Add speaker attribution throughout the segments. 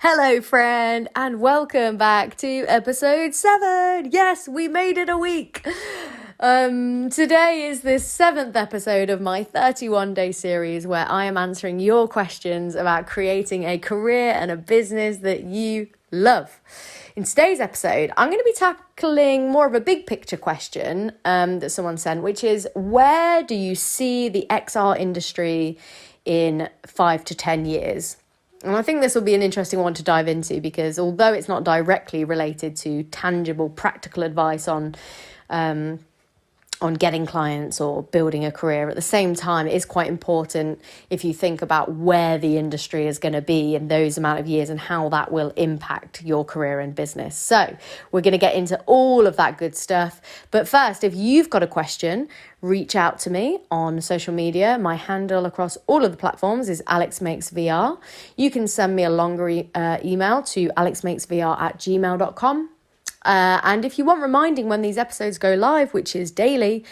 Speaker 1: Hello, friend, and welcome back to episode 7. Yes, we made it a week. Today is the 7th episode of my 31-day series where I am answering your questions about creating a career and a business that you love. In today's episode, I'm going to be tackling more of a big picture question that someone sent, which is, where do you see the XR industry in 5 to 10 years? And I think this will be an interesting one to dive into because although it's not directly related to tangible, practical advice on getting clients or building a career, at the same time, it is quite important if you think about where the industry is going to be in those amount of years and how that will impact your career and business. So we're going to get into all of that good stuff. But first, if you've got a question, reach out to me on social media. My handle across all of the platforms is alexmakesvr. You can send me a longer email to alexmakesvr@gmail.com. And if you want reminding when these episodes go live, which is daily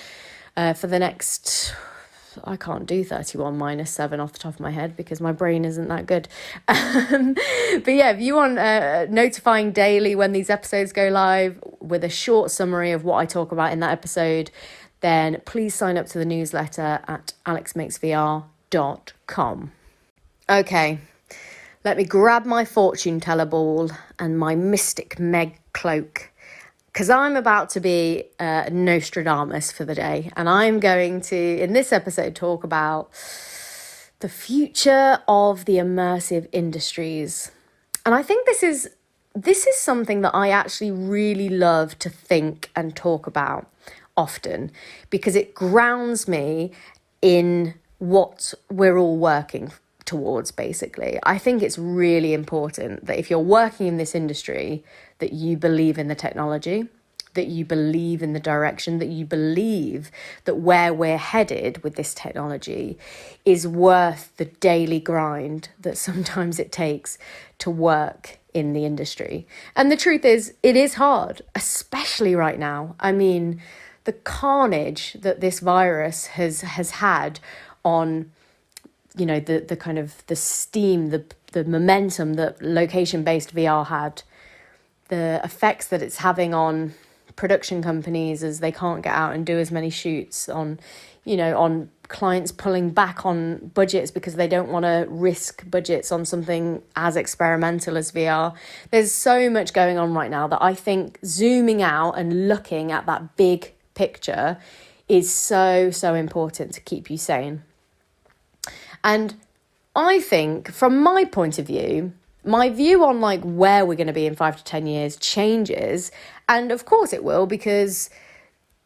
Speaker 1: for the next, I can't do 31 minus 7 off the top of my head because my brain isn't that good. But yeah, if you want notifying daily when these episodes go live with a short summary of what I talk about in that episode, then please sign up to the newsletter at alexmakesvr.com. Okay, let me grab my fortune teller ball and my Mystic Meg cloak, because I'm about to be Nostradamus for the day, and I'm going to, in this episode, talk about the future of the immersive industries. And I think this is something that I actually really love to think and talk about often, because it grounds me in what we're all working towards, basically. I think it's really important that if you're working in this industry, that you believe in the technology, that you believe in the direction, that you believe that where we're headed with this technology is worth the daily grind that sometimes it takes to work in the industry. And the truth is, it is hard, especially right now. I mean, the carnage that this virus has had on, you know, the kind of the steam, the momentum that location-based VR had, the effects that it's having on production companies as they can't get out and do as many shoots, on, you know, on clients pulling back on budgets because they don't want to risk budgets on something as experimental as VR. There's so much going on right now that I think zooming out and looking at that big picture is so important to keep you sane. And I think, from my point of view, my view on like where we're going to be in 5 to 10 years changes. And of course it will, because,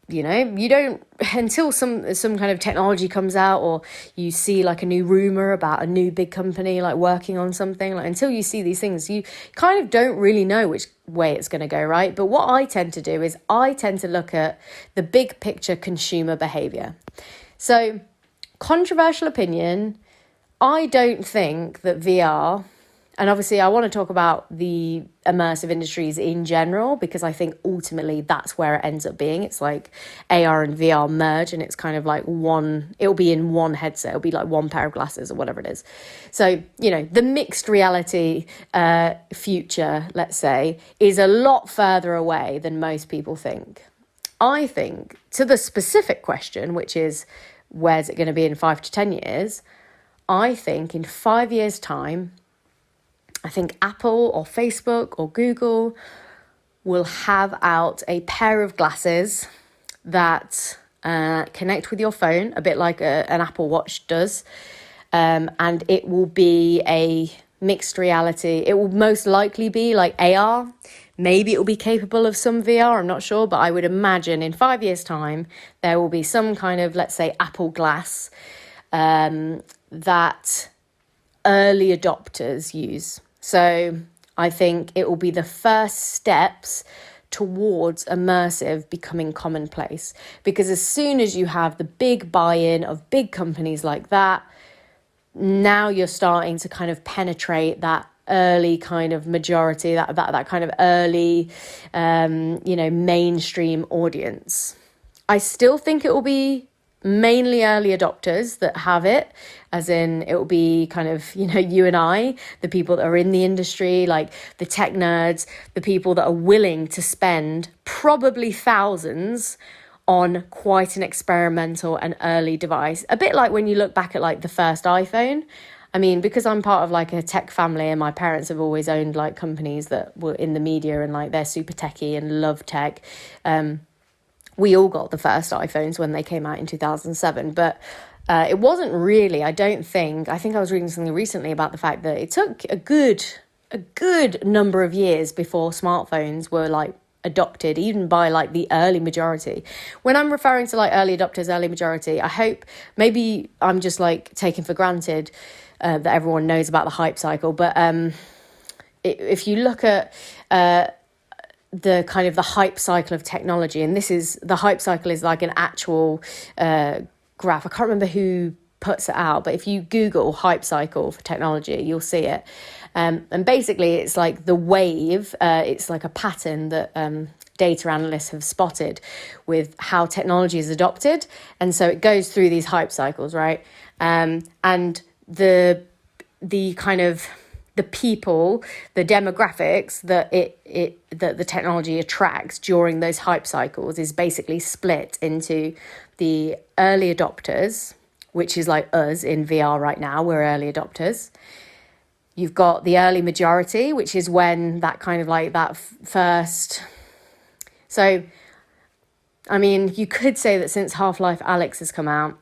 Speaker 1: you know, you don't, until some kind of technology comes out, or you see like a new rumor about a new big company like working on something, like until you see these things, you kind of don't really know which way it's going to go, right? But what I tend to do is I tend to look at the big picture consumer behavior. So, controversial opinion, I don't think that VR, and obviously I want to talk about the immersive industries in general, because I think ultimately that's where it ends up being. It's like AR and VR merge, and it's kind of like it'll be in one headset. It'll be like one pair of glasses or whatever it is. So, you know, the mixed reality future, let's say, is a lot further away than most people think. I think, to the specific question, which is, where's it going to be in 5 to 10 years? I think in 5 years' time, I think Apple or Facebook or Google will have out a pair of glasses that connect with your phone, a bit like an Apple Watch does. And it will be a mixed reality. It will most likely be like AR. Maybe it will be capable of some VR, I'm not sure. But I would imagine in 5 years' time, there will be some kind of, let's say, Apple Glass that early adopters use. So I think it will be the first steps towards immersive becoming commonplace, because as soon as you have the big buy-in of big companies like that, now you're starting to kind of penetrate that early kind of majority, that kind of early mainstream audience. I still think it will be mainly early adopters that have it, as in it will be kind of, you and I, the people that are in the industry, like the tech nerds, the people that are willing to spend probably thousands on quite an experimental and early device. A bit like when you look back at like the first iPhone. I mean, because I'm part of like a tech family and my parents have always owned like companies that were in the media and like they're super techy and love tech. We all got the first iPhones when they came out in 2007, but it wasn't really, I think I was reading something recently about the fact that it took a good number of years before smartphones were like adopted, even by like the early majority. When I'm referring to like early adopters, early majority, I hope maybe I'm just like taking for granted that everyone knows about the hype cycle, but if you look at the kind of the hype cycle of technology, and the hype cycle is like an actual graph. I can't remember who puts it out, but if you Google hype cycle for technology, you'll see it. And basically it's like the wave, it's like a pattern that data analysts have spotted with how technology is adopted. And so it goes through these hype cycles, right? And the kind of the people, the demographics that that the technology attracts during those hype cycles is basically split into the early adopters, which is like us in VR right now, we're early adopters. You've got the early majority, which is when that kind of like that first. So, I mean, you could say that since Half-Life Alyx has come out,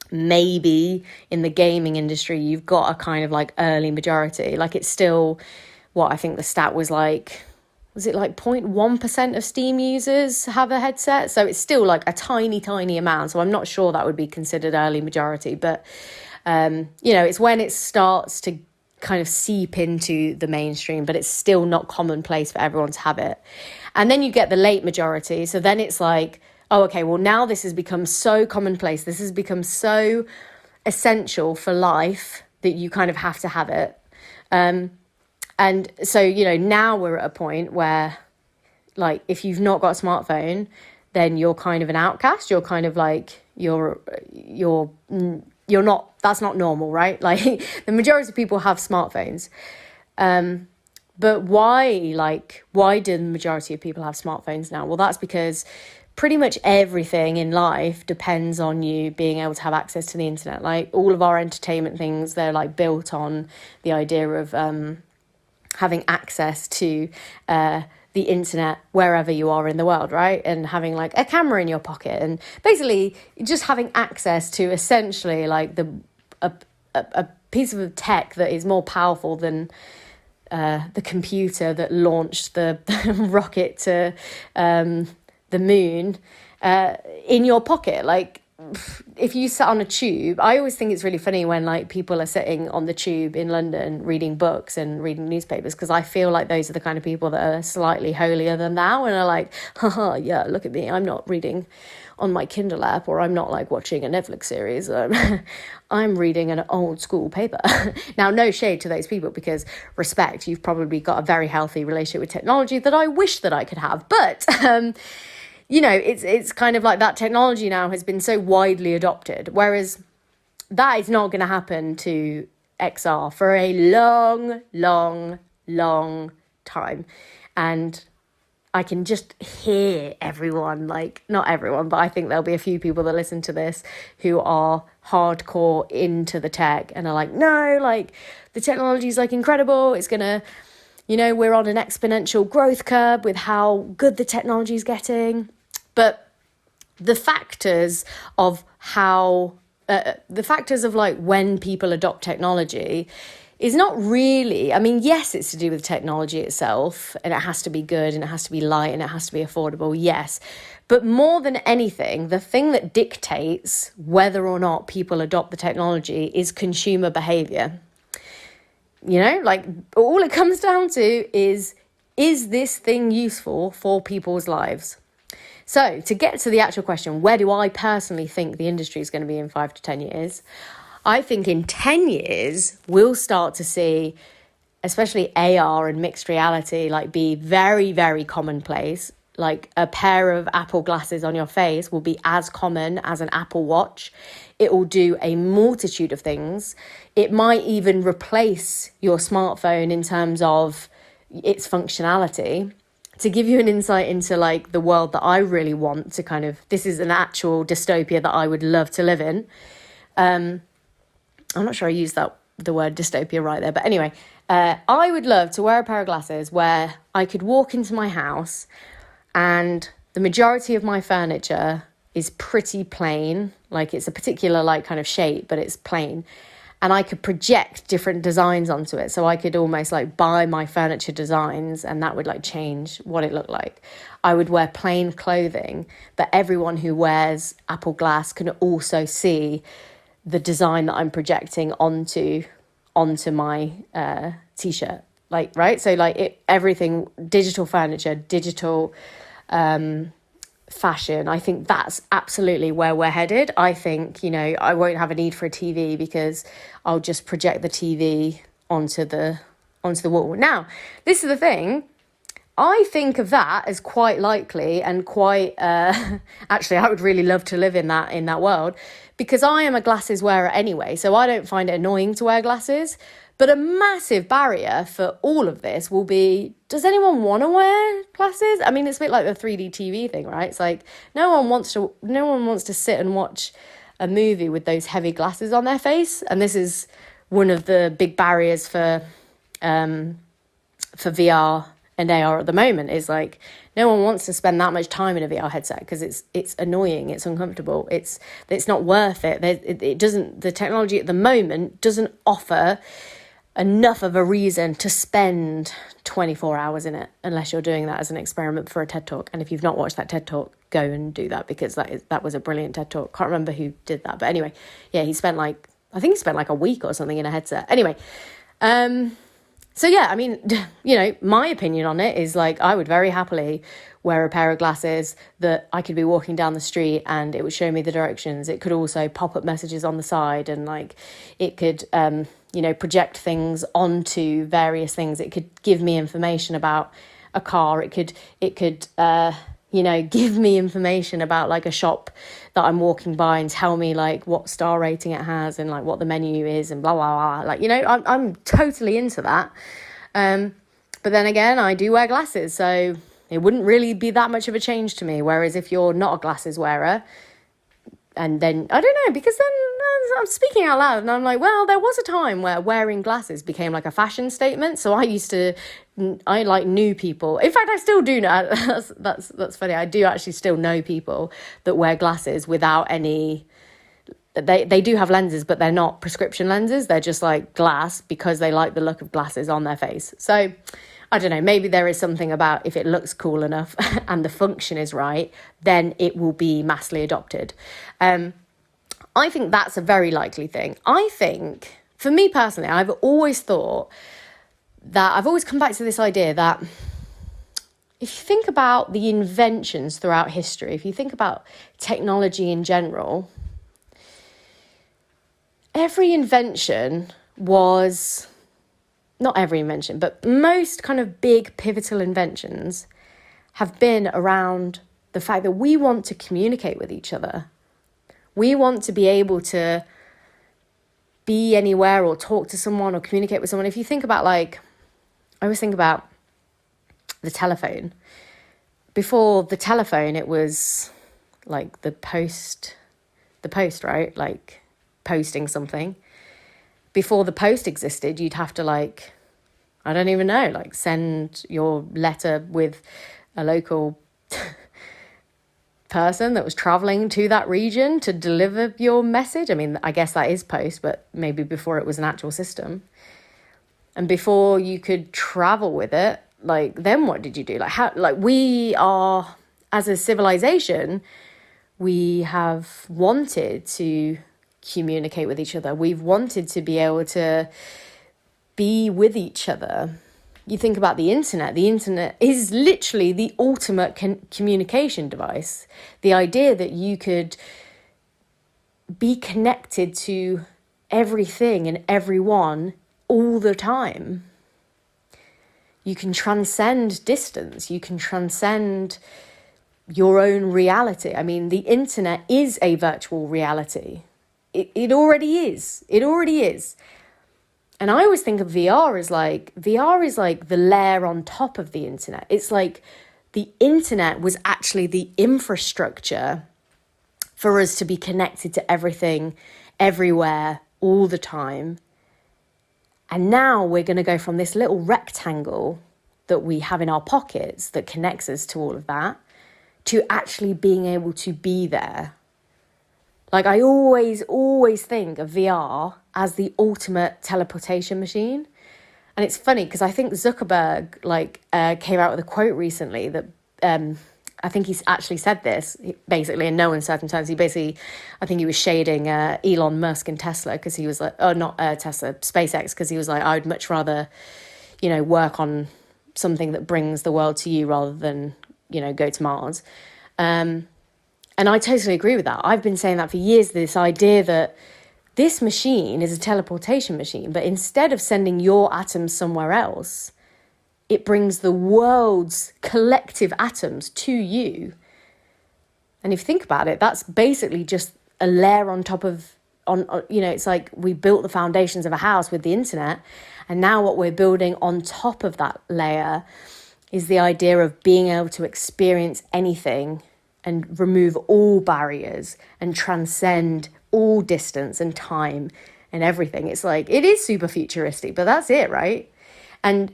Speaker 1: maybe in the gaming industry you've got a kind of like early majority. Like it's still what I think the stat was it like 0.1% of Steam users have a headset, so it's still like a tiny amount, so I'm not sure that would be considered early majority, but it's when it starts to kind of seep into the mainstream, but it's still not commonplace for everyone to have it. And then you get the late majority, so then it's like, oh, okay, well, now this has become so commonplace. This has become so essential for life that you kind of have to have it. And so, now we're at a point where, like, if you've not got a smartphone, then you're kind of an outcast. You're kind of like, you're not, that's not normal, right? Like, the majority of people have smartphones. But why do the majority of people have smartphones now? Well, that's because pretty much everything in life depends on you being able to have access to the internet. Like all of our entertainment things, they're like built on the idea of having access to the internet wherever you are in the world, right? And having like a camera in your pocket and basically just having access to essentially like a piece of tech that is more powerful than the computer that launched the rocket to the moon in your pocket. Like if you sat on a tube, I always think it's really funny when like people are sitting on the tube in London reading books and reading newspapers, because I feel like those are the kind of people that are slightly holier than thou and are like, haha, yeah, look at me, I'm not reading on my Kindle app, or I'm not like watching a Netflix series. I'm reading an old school paper. Now, no shade to those people, because respect, you've probably got a very healthy relationship with technology that I wish that I could have. But it's kind of like that technology now has been so widely adopted, whereas that is not going to happen to XR for a long time. And I can just hear everyone, like not everyone, but I think there'll be a few people that listen to this who are hardcore into the tech and are like, no, like the technology is like incredible. It's going to, we're on an exponential growth curve with how good the technology is getting. But the factors of like when people adopt technology is not really, I mean, yes, it's to do with technology itself, and it has to be good and it has to be light and it has to be affordable, yes. But more than anything, the thing that dictates whether or not people adopt the technology is consumer behavior. Like all it comes down to is this thing useful for people's lives? So to get to the actual question, where do I personally think the industry is going to be in 5 to 10 years? I think in 10 years, we'll start to see, especially AR and mixed reality, like be very, very commonplace. like a pair of Apple glasses on your face will be as common as an Apple Watch. It will do a multitude of things. It might even replace your smartphone in terms of its functionality. To give you an insight into like the world that I really want to kind of, this is an actual dystopia that I would love to live in. I'm not sure I used the word dystopia right there, but anyway, I would love to wear a pair of glasses where I could walk into my house and the majority of my furniture is pretty plain, like it's a particular like kind of shape, but it's plain. And I could project different designs onto it. So I could almost like buy my furniture designs and that would like change what it looked like. I would wear plain clothing, but everyone who wears Apple Glass can also see the design that I'm projecting onto my t-shirt, like, right? So like everything, digital furniture, digital fashion. I think that's absolutely where we're headed. I think, you know, I won't have a need for a TV because I'll just project the TV onto the wall. Now, this is the thing. I think of that as quite likely and quite actually I would really love to live in that world, because I am a glasses wearer anyway, so I don't find it annoying to wear glasses. But a massive barrier for all of this will be, does anyone want to wear glasses? I mean, it's a bit like the 3D TV thing, right? It's like no one wants to sit and watch a movie with those heavy glasses on their face, and this is one of the big barriers for VR and AR at the moment, is like no one wants to spend that much time in a VR headset because it's annoying, it's uncomfortable, it's not worth it. It doesn't, the technology at the moment doesn't offer enough of a reason to spend 24 hours in it, unless you're doing that as an experiment for a TED Talk. And if you've not watched that TED Talk, go and do that, because that was a brilliant TED Talk. Can't remember who did that, but anyway, yeah, I think he spent like a week or something in a headset. Anyway, so yeah, I mean, you know, my opinion on it is like, I would very happily wear a pair of glasses that I could be walking down the street and it would show me the directions. It could also pop up messages on the side, and like it could, you know, project things onto various things. It could give me information about a car. It could, you know, give me information about like a shop that I'm walking by and tell me like what star rating it has and like what the menu is and blah, blah, blah. Like, you know, I'm totally into that. But then again, I do wear glasses, so it wouldn't really be that much of a change to me. Whereas if you're not a glasses wearer, and then, I don't know, because then I'm speaking out loud and I'm like, well, there was a time where wearing glasses became like a fashion statement. So I like knew people. In fact, I still do know. That's funny. I do actually still know people that wear glasses without any, they do have lenses, but they're not prescription lenses. They're just like glass because they like the look of glasses on their face. So I don't know, maybe there is something about if it looks cool enough and the function is right, then it will be massively adopted. I think that's a very likely thing. I think, for me personally, I've always thought that, I've always come back to this idea that if you think about the inventions throughout history, if you think about technology in general, every invention was, not every invention, but most kind of big pivotal inventions have been around the fact that we want to communicate with each other. We want to be able to be anywhere or talk to someone or communicate with someone. If you think about like, I always think about the telephone. Before the telephone, it was like the post, right? Like posting something. Before the post existed, you'd have to like, I don't even know, like send your letter with a local person that was traveling to that region to deliver your message. I mean, I guess that is post, but maybe before it was an actual system. And before you could travel with it, like, then what did you do? Like, how, like, we are, as a civilization, we have wanted to communicate with each other. We've wanted to be able to be with each other. You think about the internet is literally the ultimate communication device. The idea that you could be connected to everything and everyone all the time. You can transcend distance. You can transcend your own reality. I mean, the internet is a virtual reality. It already is. It already is. And I always think of VR is like the layer on top of the internet. It's like the internet was actually the infrastructure for us to be connected to everything, everywhere, all the time. And now we're going to go from this little rectangle that we have in our pockets that connects us to all of that, to actually being able to be there. Like, I always think of VR as the ultimate teleportation machine. And it's funny because I think Zuckerberg came out with a quote recently that I think he's actually said this basically in no uncertain terms. I think he was shading Elon Musk and Tesla because he was like, oh, not Tesla, SpaceX, because he was like, I would much rather, work on something that brings the world to you rather than, go to Mars. And I totally agree with that. I've been saying that for years, this idea that this machine is a teleportation machine, but instead of sending your atoms somewhere else, it brings the world's collective atoms to you. And if you think about it, that's basically just a layer on top of, it's like we built the foundations of a house with the internet. And now what we're building on top of that layer is the idea of being able to experience anything and remove all barriers and transcend all distance and time and everything. It's like, it is super futuristic, but that's it, right? And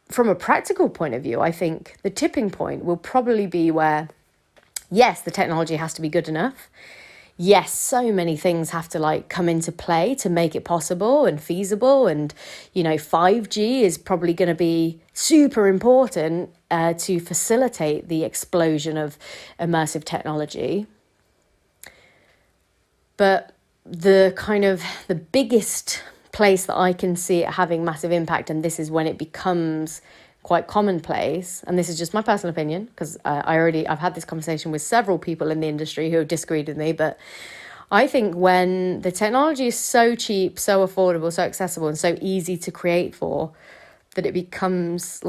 Speaker 1: from a practical point of view, I think the tipping point will probably be where, yes, the technology has to be good enough. Yes, so many things have to come into play to make it possible and feasible. And, 5G is probably going to be super important to facilitate the explosion of immersive technology. But the biggest place that I can see it having massive impact, and this is when it becomes quite commonplace, and this is just my personal opinion, because I've had this conversation with several people in the industry who have disagreed with me, but I think when the technology is so cheap, so affordable, so accessible, and so easy to create for, that it becomes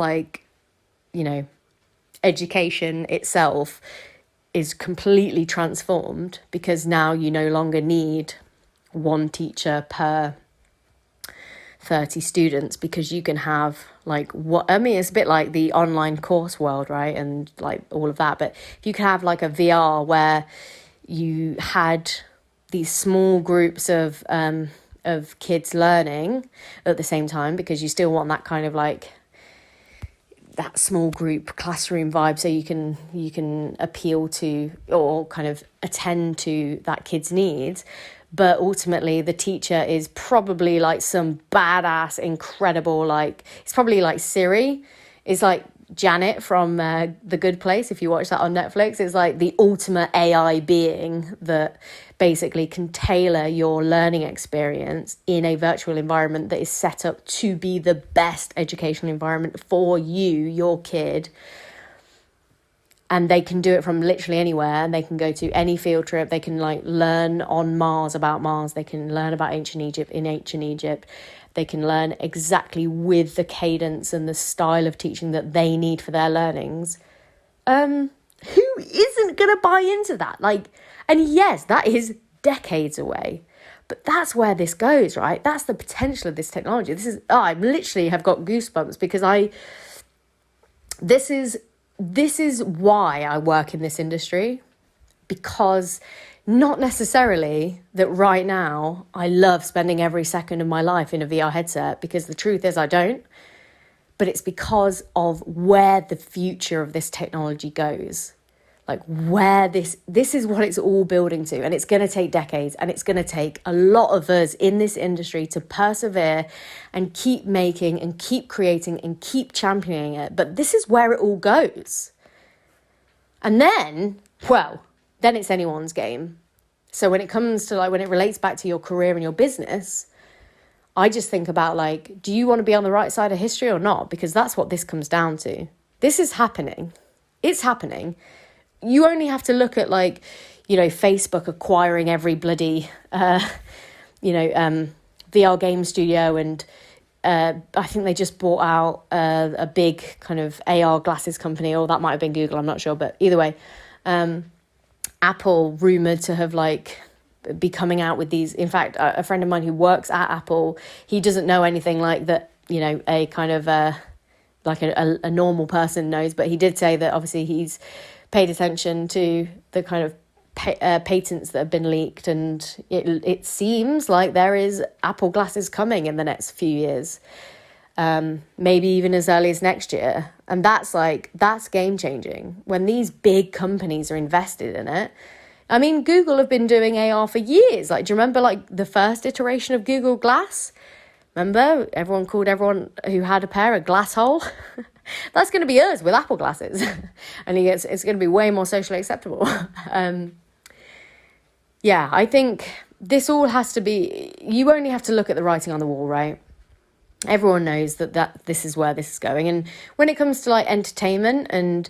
Speaker 1: education itself is completely transformed, because now you no longer need one teacher per 30 students, because you can have it's a bit like the online course world, right? And all of that. But if you can have a VR where you had these small groups of kids learning at the same time, because you still want that kind of that small group classroom vibe, so you can appeal to or kind of attend to that kid's needs. But ultimately, the teacher is probably some badass, incredible, it's probably Siri. It's Janet from The Good Place. If you watch that on Netflix, it's the ultimate AI being that basically can tailor your learning experience in a virtual environment that is set up to be the best educational environment for you, your kid. And they can do it from literally anywhere, and they can go to any field trip. They can learn on Mars about Mars. They can learn about ancient Egypt in ancient Egypt. They can learn exactly with the cadence and the style of teaching that they need for their learnings. Who isn't going to buy into that? And yes, that is decades away, but that's where this goes, right? That's the potential of this technology. I literally have got goosebumps, because this is why I work in this industry, because not necessarily that right now I love spending every second of my life in a VR headset, because the truth is I don't, but it's because of where the future of this technology goes. Where this is what it's all building to, and it's going to take decades, and it's going to take a lot of us in this industry to persevere and keep making and keep creating and keep championing it. But this is where it all goes. And then it's anyone's game. So when it comes to when it relates back to your career and your business, I just think about do you want to be on the right side of history or not? Because that's what this comes down to. This is happening. It's happening. You only have to look at Facebook acquiring every bloody VR game studio, and I think they just bought out a big kind of AR glasses company, or that might have been Google, I'm not sure. But either way, Apple rumored to have like be coming out with these. In fact, a friend of mine who works at Apple, he doesn't know anything like that, you know, a kind of like a normal person knows. But he did say that obviously he's paid attention to the kind of patents that have been leaked, and it seems like there is Apple glasses coming in the next few years, maybe even as early as next year. And that's game changing when these big companies are invested in it. I mean, Google have been doing AR for years. Like, do you remember like the first iteration of Google Glass? Remember, everyone called everyone who had a pair a glass hole. That's going to be us with Apple glasses. And it's going to be way more socially acceptable. Yeah, I think this all has to be, you only have to look at the writing on the wall, right? Everyone knows that this is where this is going. And when it comes to like entertainment and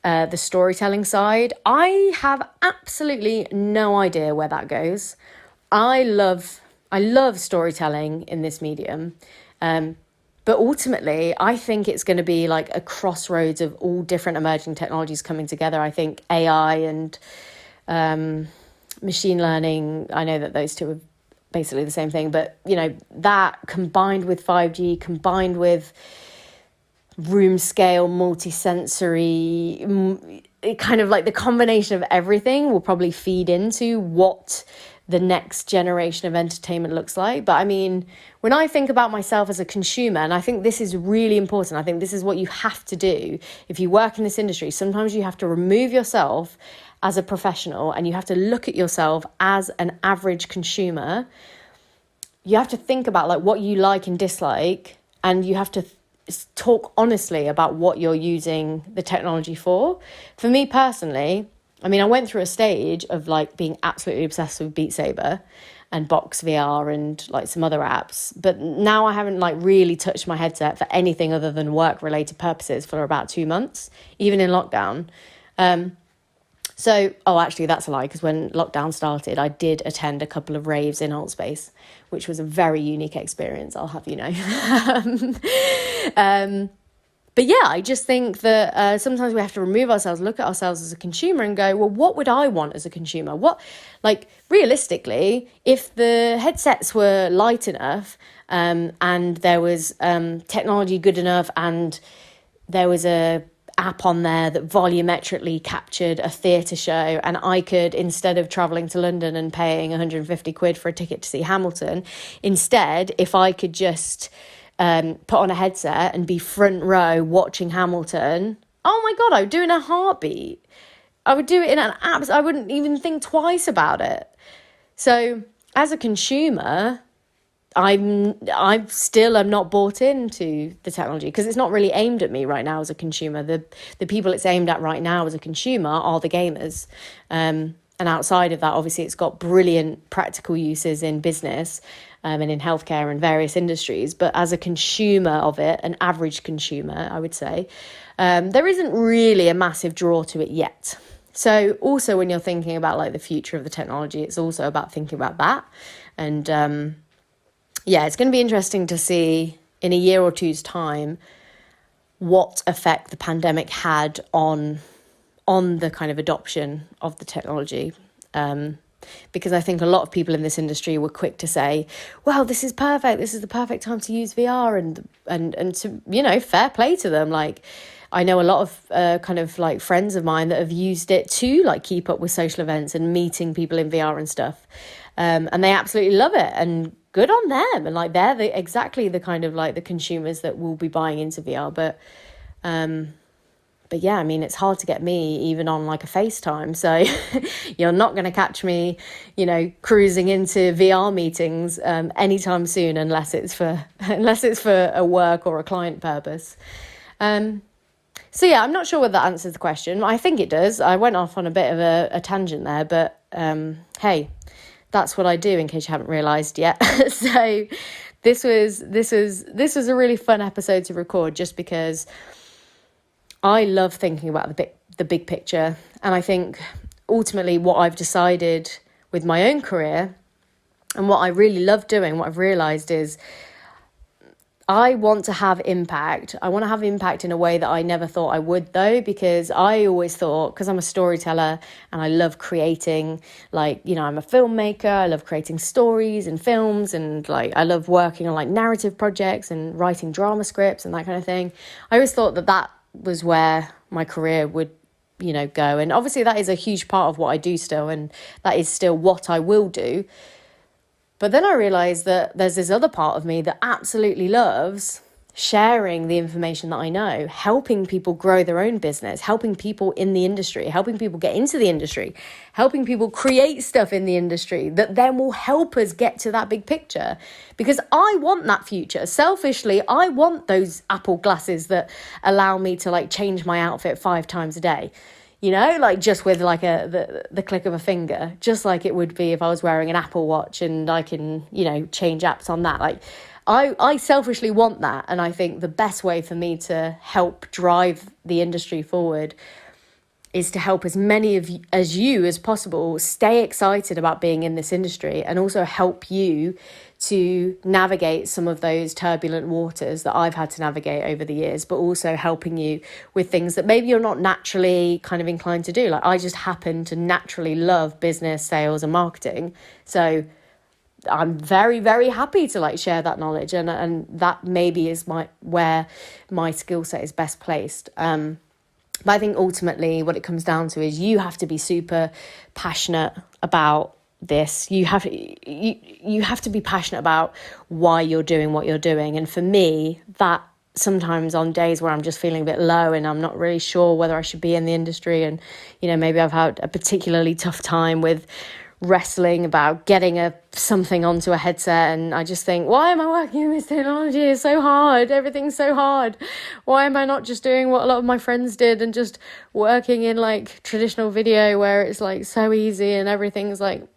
Speaker 1: the storytelling side, I have absolutely no idea where that goes. I love storytelling in this medium. But ultimately, I think it's going to be like a crossroads of all different emerging technologies coming together. I think AI and machine learning, I know that those two are basically the same thing, but, you know, that combined with 5G, combined with room scale, multi-sensory, kind of like the combination of everything will probably feed into what the next generation of entertainment looks like. But I mean, when I think about myself as a consumer, and I think this is really important, I think this is what you have to do if you work in this industry. Sometimes you have to remove yourself as a professional and you have to look at yourself as an average consumer. You have to think about like what you like and dislike, and you have to talk honestly about what you're using the technology for. For me personally, I mean, I went through a stage of like being absolutely obsessed with Beat Saber and Box VR and like some other apps. But now I haven't like really touched my headset for anything other than work related purposes for about 2 months, even in lockdown. Actually, that's a lie, because when lockdown started, I did attend a couple of raves in Altspace, which was a very unique experience, I'll have you know. But yeah, I just think that sometimes we have to remove ourselves, look at ourselves as a consumer and go, well, what would I want as a consumer? What, like, realistically, if the headsets were light enough and there was technology good enough and there was a app on there that volumetrically captured a theatre show, and I could, instead of travelling to London and paying 150 quid for a ticket to see Hamilton, instead, if I could just put on a headset and be front row watching Hamilton, oh my God, I would do it in a heartbeat. I would do it in an app. I wouldn't even think twice about it. So as a consumer, I still am not bought into the technology because it's not really aimed at me right now as a consumer. The people it's aimed at right now as a consumer are the gamers. And outside of that, obviously, it's got brilliant practical uses in business and in healthcare and various industries. But as a consumer of it, an average consumer, I would say, there isn't really a massive draw to it yet. So also when you're thinking about like the future of the technology, it's also about thinking about that. And it's going to be interesting to see in a year or two's time what effect the pandemic had on the kind of adoption of the technology. Because I think a lot of people in this industry were quick to say, well, this is perfect. This is the perfect time to use VR and to, you know, fair play to them. Like, I know a lot of kind of like friends of mine that have used it to like keep up with social events and meeting people in VR and stuff. And they absolutely love it, and good on them. And like, they're exactly the kind of like the consumers that will be buying into VR. But yeah, I mean, it's hard to get me even on like a FaceTime. So you're not going to catch me, you know, cruising into VR meetings anytime soon, unless it's for a work or a client purpose. So yeah, I'm not sure whether that answers the question. I think it does. I went off on a bit of a tangent there, but hey, that's what I do, in case you haven't realised yet. So this was a really fun episode to record, just because I love thinking about the big picture. And I think ultimately what I've decided with my own career and what I really love doing, what I've realised is I want to have impact. I want to have impact in a way that I never thought I would, though, because I always thought, because I'm a storyteller and I love creating, like, I'm a filmmaker, I love creating stories and films, and like I love working on like narrative projects and writing drama scripts and that kind of thing. I always thought that was where my career would go, and obviously that is a huge part of what I do still, and that is still what I will do. But then I realized that there's this other part of me that absolutely loves sharing the information that I know, helping people grow their own business, helping people in the industry, helping people get into the industry, helping people create stuff in the industry that then will help us get to that big picture. Because I want that future. Selfishly, I want those Apple glasses that allow me to like change my outfit 5 times a day. Like just with like the click of a finger, just like it would be if I was wearing an Apple Watch and I can, change apps on that. Like I selfishly want that. And I think the best way for me to help drive the industry forward is to help as many of you as possible stay excited about being in this industry, and also help you to navigate some of those turbulent waters that I've had to navigate over the years, but also helping you with things that maybe you're not naturally kind of inclined to do. Like I just happen to naturally love business, sales and marketing. So I'm very, very happy to like share that knowledge, and that maybe is where my skill set is best placed. But I think ultimately what it comes down to is you have to be super passionate about this. You have to be passionate about why you're doing what you're doing. And for me, that sometimes on days where I'm just feeling a bit low and I'm not really sure whether I should be in the industry, and maybe I've had a particularly tough time with wrestling about getting something onto a headset, and I just think, why am I working in this technology? It's so hard, everything's so hard. Why am I not just doing what a lot of my friends did and just working in like traditional video where it's like so easy and everything's like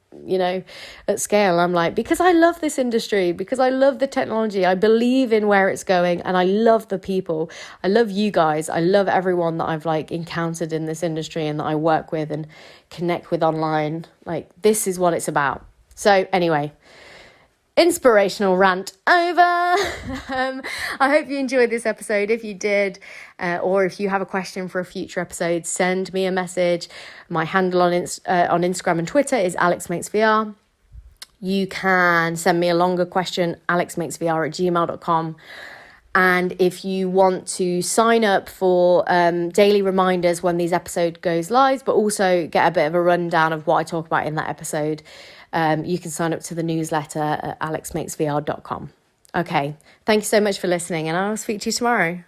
Speaker 1: at scale? I'm like, because I love this industry, because I love the technology, I believe in where it's going, and I love the people. I love you guys. I love everyone that I've like encountered in this industry and that I work with and connect with online. Like, this is what it's about. So anyway, inspirational rant over. I hope you enjoyed this episode. If you did, or if you have a question for a future episode, send me a message. My handle on Instagram and Twitter is AlexMakesVR. You can send me a longer question, alexmakesvr@gmail.com. And if you want to sign up for daily reminders when these episodes goes live, but also get a bit of a rundown of what I talk about in that episode, you can sign up to the newsletter at alexmakesvr.com. Okay, thank you so much for listening, and I'll speak to you tomorrow.